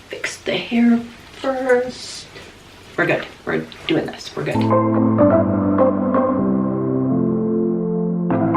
fix the hair first. We're good. We're doing this. We're good.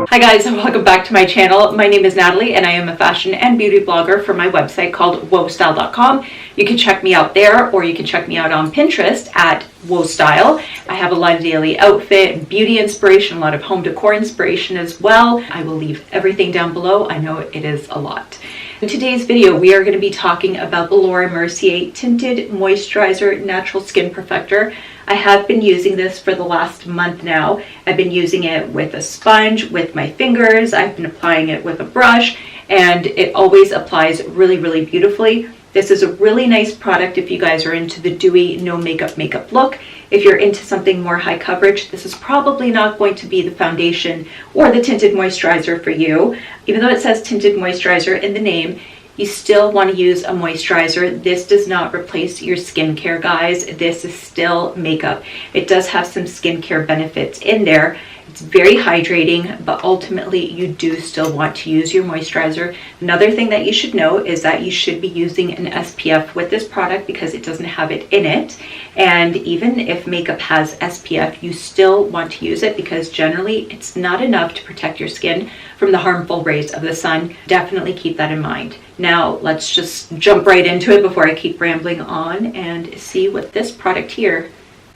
Hi guys, and welcome back to my channel. My name is Natalie and I am a fashion and beauty blogger for my website called wostyle.com. You can check me out there, or you can check me out on Pinterest at wostyle. I have a lot of daily outfit, beauty inspiration, a lot of home decor inspiration as well. I will leave everything down below. I know it is a lot. In today's video, we are going to be talking about the Laura Mercier Tinted Moisturizer Natural Skin Perfector. I have been using this for the last month now. I've been using it with a sponge, with my fingers. I've been applying it with a brush, and it always applies really, really beautifully. This is a really nice product if you guys are into the dewy, no makeup look. If you're into something more high coverage, this is probably not going to be the foundation or the tinted moisturizer for you. Even though it says tinted moisturizer in the name, you still want to use a moisturizer. This does not replace your skincare, guys. This is still makeup. It does have some skincare benefits in there. It's very hydrating, but ultimately you do still want to use your moisturizer. Another thing that you should know is that you should be using an SPF with this product because it doesn't have it in it. And even if makeup has SPF, you still want to use it because generally it's not enough to protect your skin from the harmful rays of the sun. Definitely keep that in mind. Now let's just jump right into it before I keep rambling on and see what this product here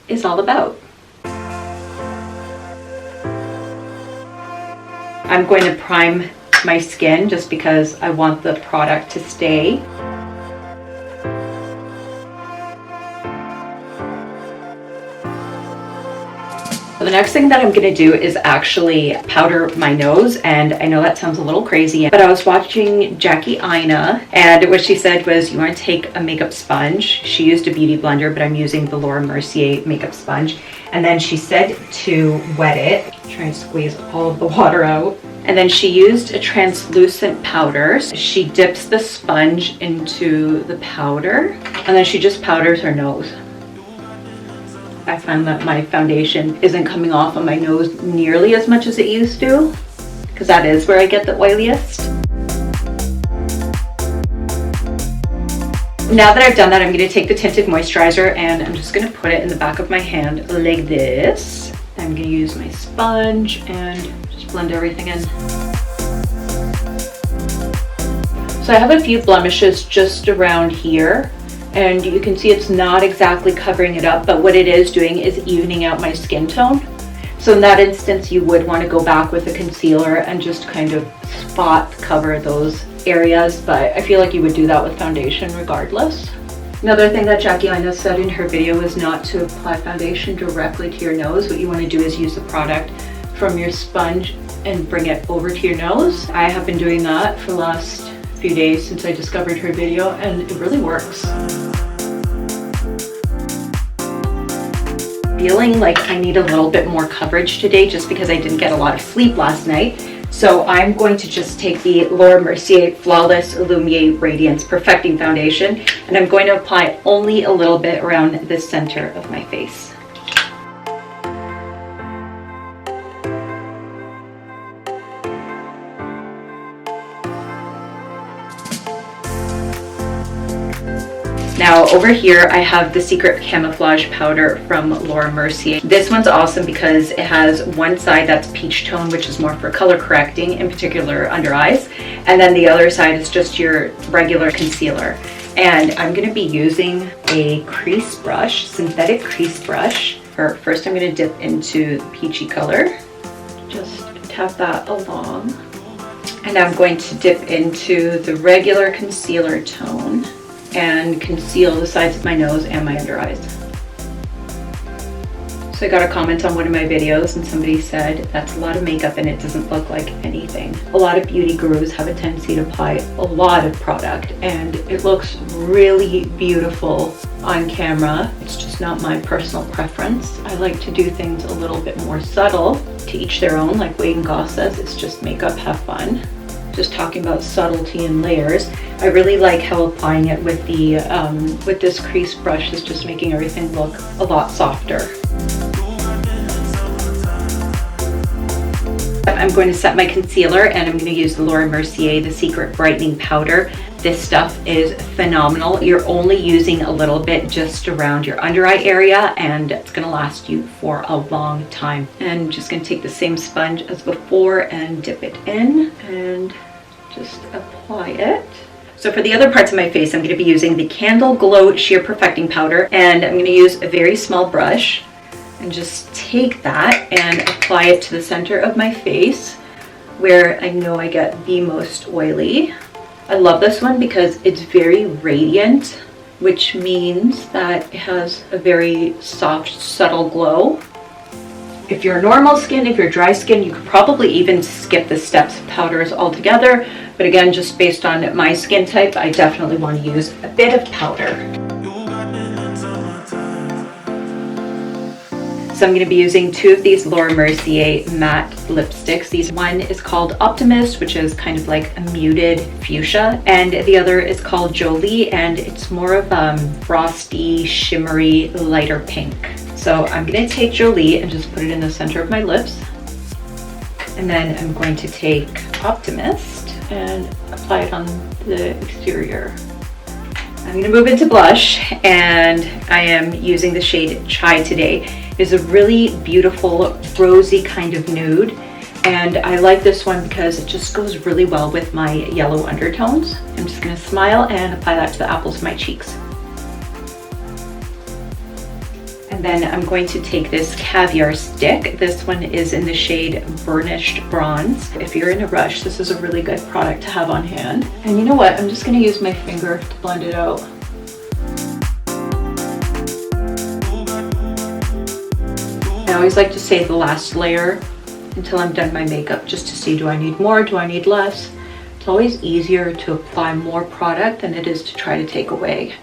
is all about. I'm going to prime my skin just because I want the product to stay. The next thing that I'm going to do is actually powder my nose, and I know that sounds a little crazy, but I was watching Jackie Aina, and what she said was you want to take a makeup sponge. She used a beauty blender, but I'm using the Laura Mercier makeup sponge, and then she said to wet it, try and squeeze all of the water out, and then she used a translucent powder. She dips the sponge into the powder, and then she just powders her nose. I find that my foundation isn't coming off on my nose nearly as much as it used to, because that is where I get the oiliest. Now that I've done that, I'm going to take the tinted moisturizer and I'm just going to put it in the back of my hand like this. I'm going to use my sponge and just blend everything in. So I have a few blemishes just around here, and you can see it's not exactly covering it up, but what it is doing is evening out my skin tone. So in that instance, you would want to go back with a concealer and just kind of spot cover those areas, but I feel like you would do that with foundation regardless. Another thing that Jackie Aina said in her video is not to apply foundation directly to your nose. What you want to do is use the product from your sponge and bring it over to your nose. I have been doing that for the last few days since I discovered her video, and it really works. Feeling like I need a little bit more coverage today just because I didn't get a lot of sleep last night. So I'm going to just take the Laura Mercier Flawless Illuminate Radiance-Perfecting Foundation, and I'm going to apply only a little bit around the center of my face. Now over here I have the Secret Camouflage Powder from Laura Mercier. This one's awesome because it has one side that's peach tone, which is more for color correcting, in particular under eyes, and then the other side is just your regular concealer. And I'm going to be using a crease brush, synthetic crease brush. First I'm going to dip into the peachy color, just tap that along, and I'm going to dip into the regular concealer tone and conceal the sides of my nose and my under eyes. So I got a comment on one of my videos and somebody said that's a lot of makeup and it doesn't look like anything. A lot of beauty gurus have a tendency to apply a lot of product and it looks really beautiful on camera. It's just not my personal preference. I like to do things a little bit more subtle. To each their own, like Wade and Goss says, it's just makeup, have fun. Just talking about subtlety and layers, I really like how applying it with the with this crease brush is just making everything look a lot softer. I'm going to set my concealer and I'm going to use the Laura Mercier, the Secret Brightening Powder. This stuff is phenomenal. You're only using a little bit just around your under eye area, and it's gonna last you for a long time. And I'm just gonna take the same sponge as before and dip it in and just apply it. So for the other parts of my face, I'm gonna be using the Candle Glow Sheer Perfecting Powder, and I'm gonna use a very small brush and just take that and apply it to the center of my face where I know I get the most oily. I love this one because it's very radiant, which means that it has a very soft, subtle glow. If you're normal skin, if you're dry skin, you could probably even skip the steps of powders altogether. But again, just based on my skin type, I definitely want to use a bit of powder. So I'm going to be using 2 of these Laura Mercier matte lipsticks. One is called Optimist, which is kind of like a muted fuchsia, and the other is called Jolie, and it's more of frosty, shimmery, lighter pink. So I'm going to take Jolie and just put it in the center of my lips, and then I'm going to take Optimist and apply it on the exterior. I'm going to move into blush, and I am using the shade Chai today. It's a really beautiful rosy kind of nude, and I like this one because it just goes really well with my yellow undertones. I'm just going to smile and apply that to the apples of my cheeks. And then I'm going to take this Caviar stick. This one is in the shade Burnished Bronze. If you're in a rush, this is a really good product to have on hand. And you know what? I'm just going to use my finger to blend it out. I always like to save the last layer until I'm done my makeup, just to see, do I need more, do I need less? It's always easier to apply more product than it is to try to take away.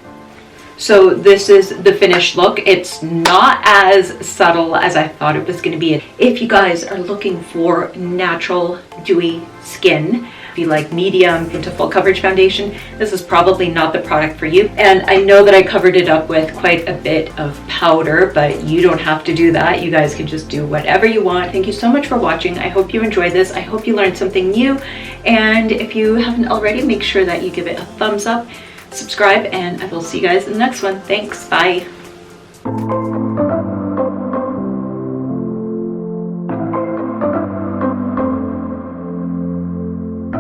So this is the finished look. It's not as subtle as I thought it was going to be. If you guys are looking for natural, dewy skin, if you like medium into full coverage foundation, this is probably not the product for you. And I know that I covered it up with quite a bit of powder, but you don't have to do that. You guys can just do whatever you want. Thank you so much for watching. I hope you enjoyed this. I hope you learned something new. And if you haven't already, make sure that you give it a thumbs up, subscribe, and I will see you guys in the next one. Thanks. Bye.